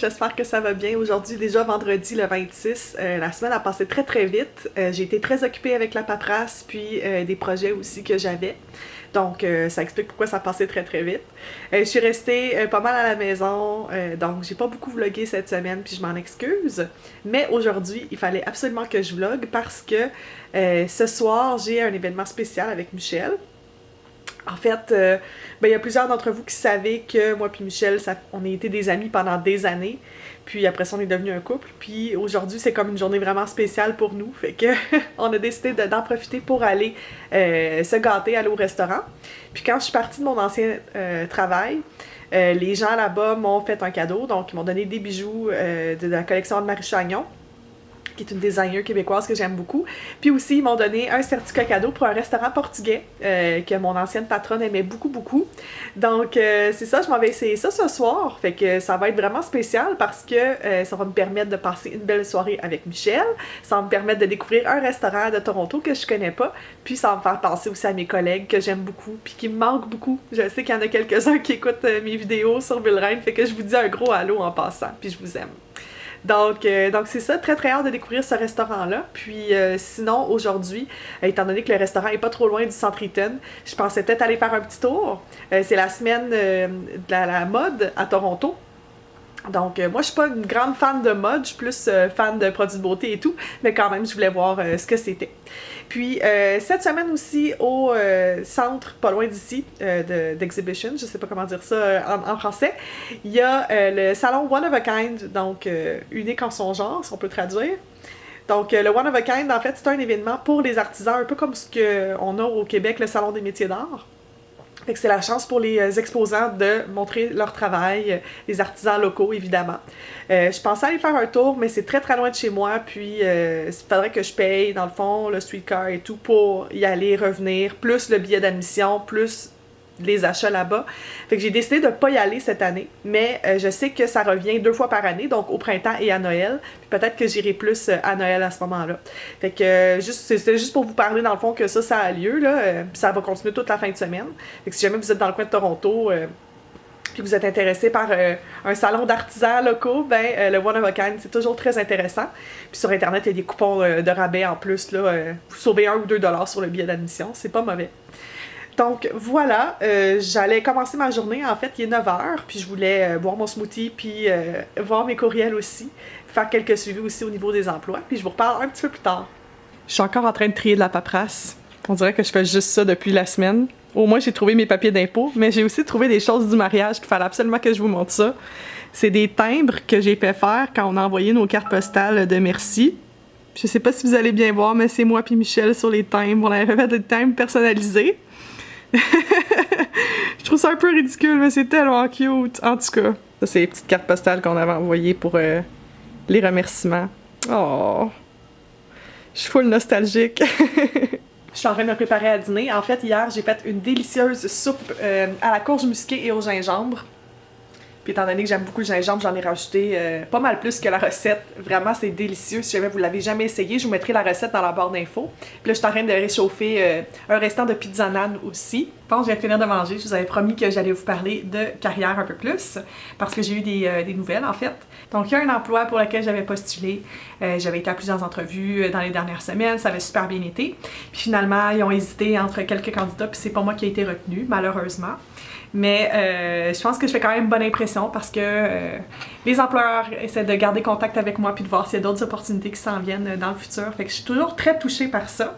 j'espère que ça va bien. Aujourd'hui, déjà vendredi le 26, la semaine a passé très très vite. J'ai été très occupée avec la paperasse, puis des projets aussi que j'avais. Donc, ça explique pourquoi ça passait très très vite. Je suis restée pas mal à la maison, donc j'ai pas beaucoup vlogué cette semaine, puis je m'en excuse. Mais aujourd'hui, il fallait absolument que je vlogue parce que ce soir, j'ai un événement spécial avec Michel. En fait, il y a plusieurs d'entre vous qui savaient que moi puis Michel, on a été des amis pendant des années. Puis après ça, on est devenu un couple. Puis aujourd'hui, c'est comme une journée vraiment spéciale pour nous. Fait que on a décidé d'en profiter pour aller se gâter, aller au restaurant. Puis quand je suis partie de mon ancien travail, les gens là-bas m'ont fait un cadeau. Donc, ils m'ont donné des bijoux de la collection de Marie Chagnon, qui est une designer québécoise que j'aime beaucoup. Puis aussi, ils m'ont donné un certificat cadeau pour un restaurant portugais que mon ancienne patronne aimait beaucoup, beaucoup. Donc, c'est ça, je m'en vais essayer ça ce soir. Fait que ça va être vraiment spécial parce que ça va me permettre de passer une belle soirée avec Michel. Ça va me permettre de découvrir un restaurant de Toronto que je connais pas. Puis ça va me faire penser aussi à mes collègues que j'aime beaucoup puis qui me manquent beaucoup. Je sais qu'il y en a quelques-uns qui écoutent mes vidéos sur Bullreine. Fait que je vous dis un gros allô en passant. Puis je vous aime. Donc c'est ça, très très hâte de découvrir ce restaurant-là. Puis sinon, aujourd'hui, étant donné que le restaurant est pas trop loin du Centre Eaton, je pensais peut-être aller faire un petit tour. C'est la semaine de la mode à Toronto. Donc, moi, je suis pas une grande fan de mode, je suis plus fan de produits de beauté et tout, mais quand même, je voulais voir ce que c'était. Puis, cette semaine aussi, au centre, pas loin d'ici, d'Exhibition, je sais pas comment dire ça en français, il y a le salon One of a Kind, donc unique en son genre, si on peut traduire. Donc, le One of a Kind, en fait, c'est un événement pour les artisans, un peu comme ce qu'on a au Québec, le Salon des métiers d'art. Fait que c'est la chance pour les exposants de montrer leur travail, les artisans locaux évidemment. Je pensais aller faire un tour, mais c'est très très loin de chez moi, puis il faudrait que je paye dans le fond le streetcar et tout pour y aller, revenir, plus le billet d'admission, plus les achats là-bas. Fait que j'ai décidé de pas y aller cette année, mais je sais que ça revient 2 fois par année, donc au printemps et à Noël. Puis peut-être que j'irai plus à Noël à ce moment-là. Fait que c'était juste pour vous parler dans le fond que ça a lieu, là. Puis ça va continuer toute la fin de semaine. Fait que si jamais vous êtes dans le coin de Toronto, puis vous êtes intéressé par un salon d'artisans locaux, ben le One of a Kind, c'est toujours très intéressant. Puis sur Internet, il y a des coupons de rabais en plus, là. Vous sauvez 1 ou 2 $ sur le billet d'admission, c'est pas mauvais. Donc voilà, j'allais commencer ma journée, en fait il est 9h, puis je voulais boire mon smoothie, puis voir mes courriels aussi, faire quelques suivis aussi au niveau des emplois, puis je vous reparle un petit peu plus tard. Je suis encore en train de trier de la paperasse. On dirait que je fais juste ça depuis la semaine. Au moins j'ai trouvé mes papiers d'impôt, mais j'ai aussi trouvé des choses du mariage, puis il fallait absolument que je vous montre ça. C'est des timbres que j'ai fait faire quand on a envoyé nos cartes postales de merci. Je sais pas si vous allez bien voir, mais c'est moi puis Michel sur les timbres. On avait fait des timbres personnalisés. Je trouve ça un peu ridicule, mais c'est tellement cute. En tout cas, ça c'est les petites cartes postales qu'on avait envoyées pour les remerciements. Oh, je suis full nostalgique. Je suis en train de me préparer à dîner. En fait, hier, j'ai fait une délicieuse soupe à la courge musquée et au gingembre. Puis étant donné que j'aime beaucoup le gingembre, j'en ai rajouté pas mal plus que la recette. Vraiment, c'est délicieux. Si jamais vous l'avez jamais essayé, je vous mettrai la recette dans la barre d'infos. Puis là, je suis en train de réchauffer un restant de pizza nan aussi. Je pense que je viens de finir de manger. Je vous avais promis que j'allais vous parler de carrière un peu plus, parce que j'ai eu des nouvelles, en fait. Donc, il y a un emploi pour lequel j'avais postulé. J'avais été à plusieurs entrevues dans les dernières semaines. Ça avait super bien été. Puis finalement, ils ont hésité entre quelques candidats, puis c'est pas moi qui ai été retenue, malheureusement. Mais je pense que je fais quand même une bonne impression parce que les employeurs essaient de garder contact avec moi puis de voir s'il y a d'autres opportunités qui s'en viennent dans le futur. Fait que je suis toujours très touchée par ça.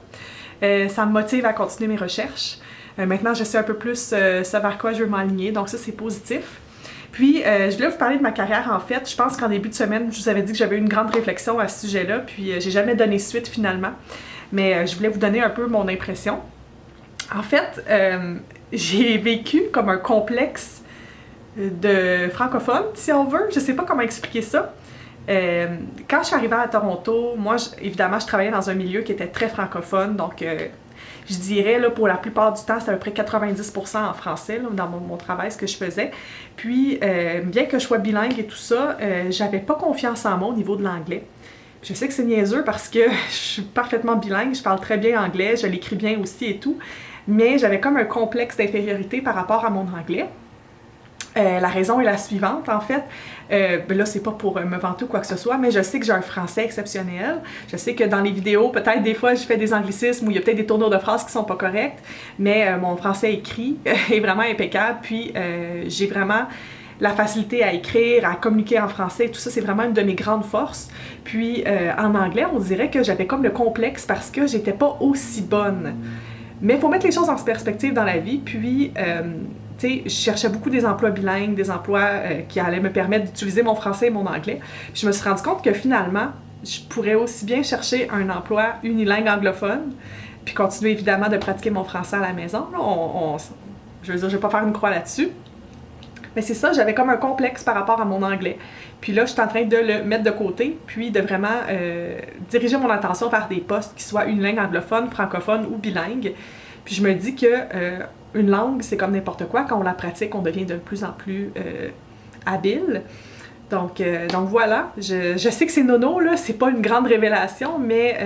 Ça me motive à continuer mes recherches. Maintenant, je sais un peu plus ce vers quoi je veux m'aligner, donc ça, c'est positif. Puis, je voulais vous parler de ma carrière, en fait. Je pense qu'en début de semaine, je vous avais dit que j'avais eu une grande réflexion à ce sujet-là, puis j'ai jamais donné suite, finalement. Mais je voulais vous donner un peu mon impression. En fait, j'ai vécu comme un complexe de francophone, si on veut. Je sais pas comment expliquer ça. Quand je suis arrivée à Toronto, moi, évidemment, je travaillais dans un milieu qui était très francophone, donc je dirais, là, pour la plupart du temps, c'était à peu près 90% en français, là, dans mon travail, ce que je faisais. Puis, bien que je sois bilingue et tout ça, j'avais pas confiance en moi au niveau de l'anglais. Je sais que c'est niaiseux parce que je suis parfaitement bilingue, je parle très bien anglais, je l'écris bien aussi et tout, mais j'avais comme un complexe d'infériorité par rapport à mon anglais. La raison est la suivante, en fait. Là, c'est pas pour me vanter ou quoi que ce soit, mais je sais que j'ai un français exceptionnel. Je sais que dans les vidéos, peut-être des fois, je fais des anglicismes ou il y a peut-être des tournures de phrases qui sont pas correctes, mais mon français écrit est vraiment impeccable. Puis, j'ai vraiment la facilité à écrire, à communiquer en français, tout ça, c'est vraiment une de mes grandes forces. Puis, en anglais, on dirait que j'avais comme le complexe parce que j'étais pas aussi bonne. Mais il faut mettre les choses en perspective dans la vie, puis... tu sais, je cherchais beaucoup des emplois bilingues, des emplois qui allaient me permettre d'utiliser mon français et mon anglais. Puis je me suis rendu compte que finalement, je pourrais aussi bien chercher un emploi unilingue anglophone, puis continuer évidemment de pratiquer mon français à la maison. Là, je veux dire, je vais pas faire une croix là-dessus. Mais c'est ça, j'avais comme un complexe par rapport à mon anglais. Puis là, je suis en train de le mettre de côté, puis de vraiment diriger mon attention vers des postes qui soient unilingue anglophone, francophone ou bilingue. Puis je me dis que une langue, c'est comme n'importe quoi. Quand on la pratique, on devient de plus en plus habile. Donc voilà, je sais que c'est nono, là, c'est pas une grande révélation, mais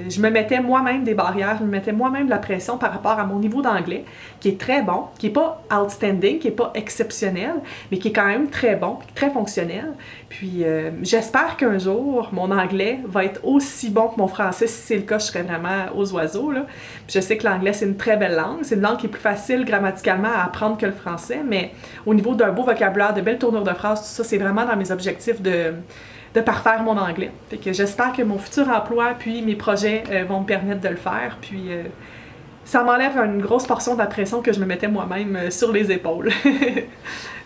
je me mettais moi-même des barrières, je me mettais moi-même de la pression par rapport à mon niveau d'anglais, qui est très bon, qui est pas outstanding, qui est pas exceptionnel, mais qui est quand même très bon, très fonctionnel. Puis j'espère qu'un jour, mon anglais va être aussi bon que mon français. Si c'est le cas, je serais vraiment aux oiseaux, là. Puis je sais que l'anglais, c'est une très belle langue, c'est une langue qui est plus facile grammaticalement à apprendre que le français, mais au niveau d'un beau vocabulaire, de belles tournures de phrases, tout ça, c'est vraiment dans mes objectifs de parfaire mon anglais. Fait que j'espère que mon futur emploi puis mes projets vont me permettre de le faire. Puis ça m'enlève une grosse portion de la pression que je me mettais moi-même sur les épaules.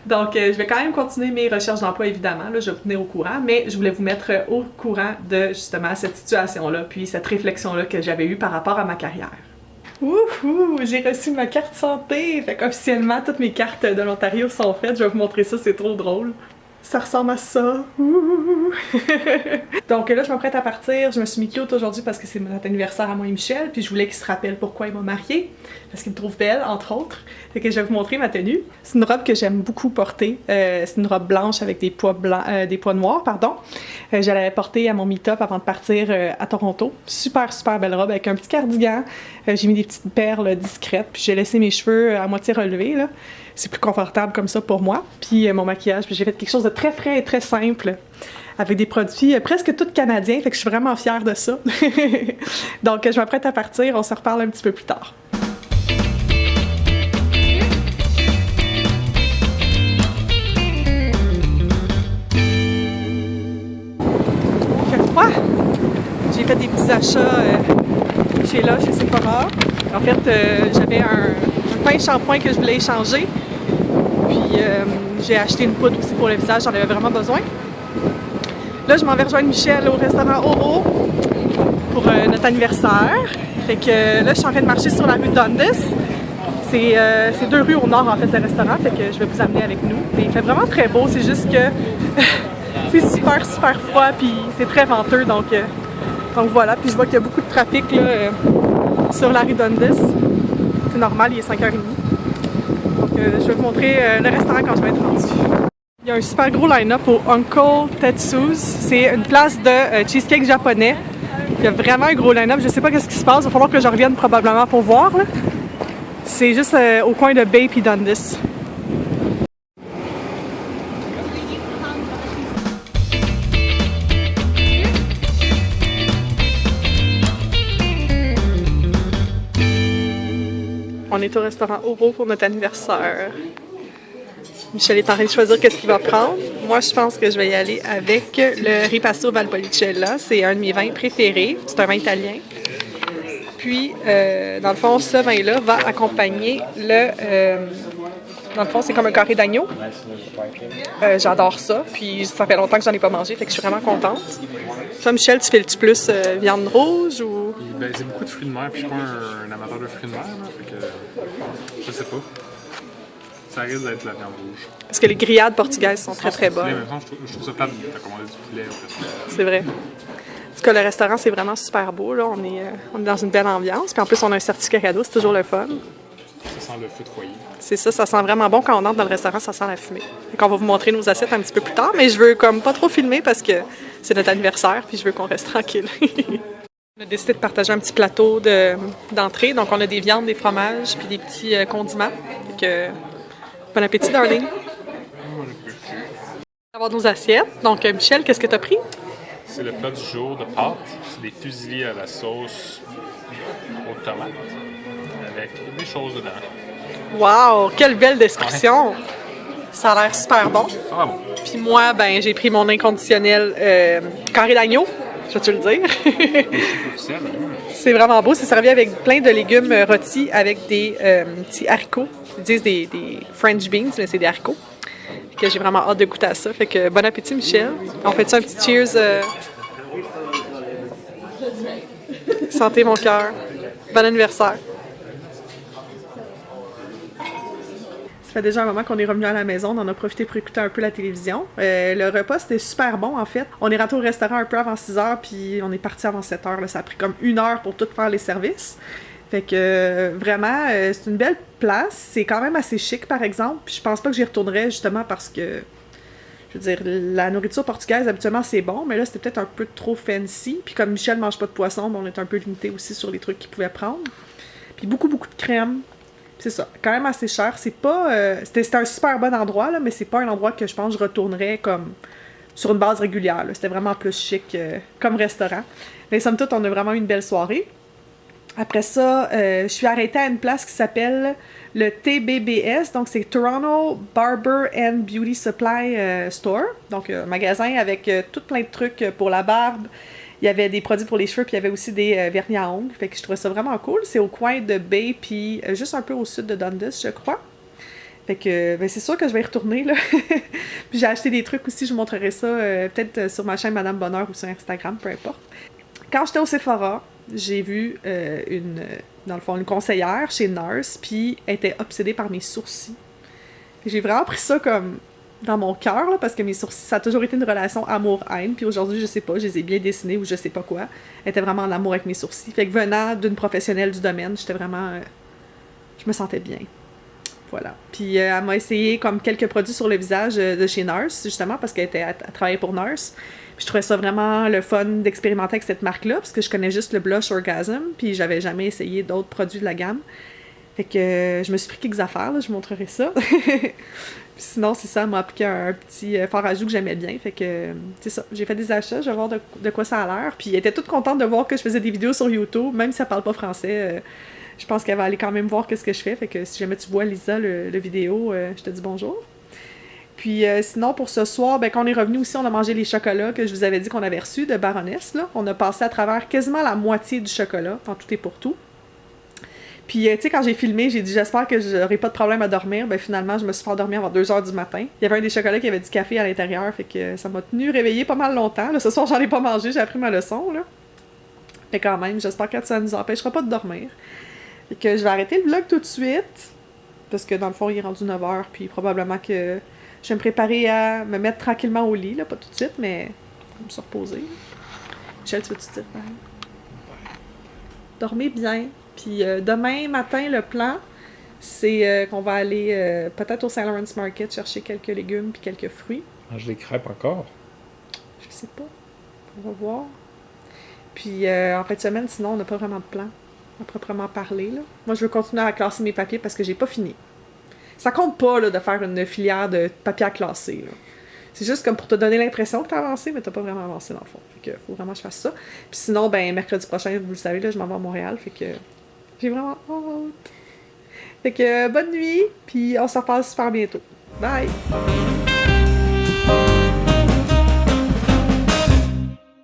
Donc je vais quand même continuer mes recherches d'emploi évidemment, là, je vais vous tenir au courant, mais je voulais vous mettre au courant de justement cette situation-là, puis cette réflexion-là que j'avais eue par rapport à ma carrière. Wouhou! J'ai reçu ma carte santé! Fait qu'officiellement, toutes mes cartes de l'Ontario sont faites. Je vais vous montrer ça, c'est trop drôle. Ça ressemble à ça. Donc là, je m'apprête à partir. Je me suis mis cute aujourd'hui parce que c'est notre anniversaire à moi et Michel. Puis je voulais qu'il se rappelle pourquoi il m'a mariée. Parce qu'il me trouve belle, entre autres. Fait que je vais vous montrer ma tenue. C'est une robe que j'aime beaucoup porter. C'est une robe blanche avec des pois noirs, pardon. Je l'avais portée à mon meet-up avant de partir à Toronto. Super, super belle robe avec un petit cardigan. J'ai mis des petites perles discrètes. Puis j'ai laissé mes cheveux à moitié relevés, là. C'est plus confortable comme ça pour moi. Puis mon maquillage, puis j'ai fait quelque chose de très frais et très simple avec des produits presque tous canadiens, fait que je suis vraiment fière de ça. Donc je m'apprête à partir, on se reparle un petit peu plus tard. Il fait froid. J'ai fait des petits achats chez Sephora. En fait, j'avais un pain shampoing que je voulais échanger. Puis j'ai acheté une poudre aussi pour le visage, j'en avais vraiment besoin. Là, je m'en vais rejoindre Michel au restaurant Oro pour notre anniversaire. Fait que là, je suis en train de marcher sur la rue Dundas. C'est 2 rues au nord, en fait, le restaurant. Fait que je vais vous amener avec nous. Mais il fait vraiment très beau, c'est juste que c'est super, super froid, puis c'est très venteux. Donc voilà, puis je vois qu'il y a beaucoup de trafic là, sur la rue Dundas. C'est normal, il est 5h30. Donc je vais vous montrer le restaurant quand je vais être rendue. Il y a un super gros line-up au Uncle Tetsu's. C'est une place de cheesecake japonais. Il y a vraiment un gros line-up. Je sais pas qu'est-ce qui se passe. Il va falloir que je revienne probablement pour voir. Là. C'est juste au coin de Bay et Dundas. On est au restaurant Oro pour notre anniversaire. Michel est en train de choisir qu'est-ce qu'il va prendre. Moi, je pense que je vais y aller avec le Ripasso Valpolicella. C'est un de mes vins préférés. C'est un vin italien. Puis, dans le fond, ce vin-là va accompagner le... dans le fond, c'est comme un carré d'agneau. J'adore ça. Puis, ça fait longtemps que j'en ai pas mangé, fait que je suis vraiment contente. Toi, Michel, tu fais-tu plus viande rouge ou... Ben, c'est beaucoup de fruits de mer, puis je suis pas un amateur de fruits de mer, là, fait que je sais pas. Ça risque d'être la viande rouge. Parce que les grillades portugaises sont très très bonnes. Je trouve ça plate de commander du poulet. C'est vrai. En tout cas, le restaurant, c'est vraiment super beau. Là. On est dans une belle ambiance. Puis en plus, on a un certificat cadeau, c'est toujours le fun. Ça sent le feu de foyer. C'est ça, ça sent vraiment bon. Quand on entre dans le restaurant, ça sent la fumée. Donc on va vous montrer nos assiettes un petit peu plus tard, mais je veux comme pas trop filmer parce que c'est notre anniversaire, puis je veux qu'on reste tranquille. On a décidé de partager un petit plateau d'entrée. Donc on a des viandes, des fromages, puis des petits condiments. Donc bon appétit, darling! Avoir nos assiettes. Donc, Michel, qu'est-ce que tu as pris? C'est le plat du jour de pâtes. C'est des fusiliers à la sauce aux tomates avec des choses dedans. Wow! Quelle belle description! Ouais. Ça a l'air super bon. Ah bon? Puis moi, ben, j'ai pris mon inconditionnel carré d'agneau. Je vais te le dire. C'est vraiment beau. C'est servi avec plein de légumes rôtis avec des petits haricots. Ils disent des French beans, mais c'est des haricots. Que j'ai vraiment hâte de goûter à ça. Fait que bon appétit, Michel. On fait ça un petit cheers. Santé, mon cœur. Bon anniversaire. Ça fait déjà un moment qu'on est revenu à la maison. On en a profité pour écouter un peu la télévision. Le repas, c'était super bon, en fait. On est rentré au restaurant un peu avant 6 h, puis on est parti avant 7 h. Là. Ça a pris comme 1 heure pour tout faire les services. Fait que vraiment, c'est une belle place. C'est quand même assez chic, par exemple. Puis je pense pas que j'y retournerais justement parce que, je veux dire, la nourriture portugaise, habituellement, c'est bon, mais là, c'était peut-être un peu trop fancy. Puis comme Michel mange pas de poisson, ben, on est un peu limité aussi sur les trucs qu'il pouvait prendre. Puis beaucoup de crème. C'est ça, quand même assez cher. C'est pas... c'était un super bon endroit, là, mais c'est pas un endroit que je pense que je retournerais comme sur une base régulière. Là. C'était vraiment plus chic comme restaurant. Mais somme toute, on a vraiment eu une belle soirée. Après ça, je suis arrêtée à une place qui s'appelle le TBBS, donc c'est Toronto Barber and Beauty Supply Store, donc un magasin avec tout plein de trucs pour la barbe. Il y avait des produits pour les cheveux, puis il y avait aussi des vernis à ongles, fait que je trouvais ça vraiment cool. C'est au coin de Bay, puis juste un peu au sud de Dundas, je crois. Fait que ben c'est sûr que je vais y retourner, là. Puis j'ai acheté des trucs aussi, je vous montrerai ça peut-être sur ma chaîne Madame Bonheur ou sur Instagram, peu importe. Quand j'étais au Sephora, j'ai vu dans le fond, une conseillère chez Nurse, puis elle était obsédée par mes sourcils. J'ai vraiment pris ça comme dans mon cœur, là, parce que mes sourcils, ça a toujours été une relation amour-haine, puis aujourd'hui, je sais pas, je les ai bien dessinés ou je sais pas quoi. Elle était vraiment en amour avec mes sourcils. Fait que venant d'une professionnelle du domaine, j'étais vraiment... je me sentais bien. Voilà. Puis elle m'a essayé comme quelques produits sur le visage de chez Nurse, justement, parce qu'elle travaillait pour Nurse. Puis je trouvais ça vraiment le fun d'expérimenter avec cette marque-là, parce que je connais juste le Blush Orgasm, puis j'avais jamais essayé d'autres produits de la gamme. Fait que je me suis pris quelques affaires, là, je vous montrerai ça. Puis sinon, c'est ça, elle m'a appliqué un petit fard à joues que j'aimais bien. Fait que c'est ça, j'ai fait des achats, je vais voir de quoi ça a l'air. Puis elle était toute contente de voir que je faisais des vidéos sur YouTube, même si elle parle pas français. Je pense qu'elle va aller quand même voir qu'est-ce que je fais. Fait que si jamais tu vois Lisa, le vidéo, je te dis bonjour. Puis sinon, pour ce soir, ben, quand on est revenu aussi, on a mangé les chocolats que je vous avais dit qu'on avait reçus de Baroness. Là. On a passé à travers quasiment la moitié du chocolat, en tout et pour tout. Puis, tu sais, quand j'ai filmé, j'ai dit j'espère que j'aurai pas de problème à dormir. Ben finalement, je me suis fait endormir avant 2 h du matin. Il y avait un des chocolats qui avait du café à l'intérieur, fait que ça m'a tenu réveillée pas mal longtemps. Là, ce soir, j'en ai pas mangé, j'ai appris ma leçon, là. Mais quand même, j'espère que ça nous empêchera pas de dormir. Fait que je vais arrêter le vlog tout de suite, parce que dans le fond, il est rendu 9 h, puis probablement que je vais me préparer à me mettre tranquillement au lit, là, pas tout de suite, mais je vais me se reposer. Michel, tu veux-tu dire bye? Dormez bien. Puis demain matin, le plan, c'est qu'on va aller peut-être au St. Lawrence Market chercher quelques légumes puis quelques fruits. Mange des crêpes encore? Je sais pas. On va voir. Puis en fin de semaine, sinon, on n'a pas vraiment de plan, à proprement parler, là. Moi, je veux continuer à classer mes papiers parce que j'ai pas fini. Ça compte pas, là, de faire une filière de papier à classer, là. C'est juste comme pour te donner l'impression que t'as avancé, mais t'as pas vraiment avancé dans le fond. Fait que faut vraiment que je fasse ça. Puis sinon, ben mercredi prochain, vous le savez, là, je m'en vais à Montréal. Fait que j'ai vraiment hâte. Fait que bonne nuit, puis on se reparle super bientôt. Bye!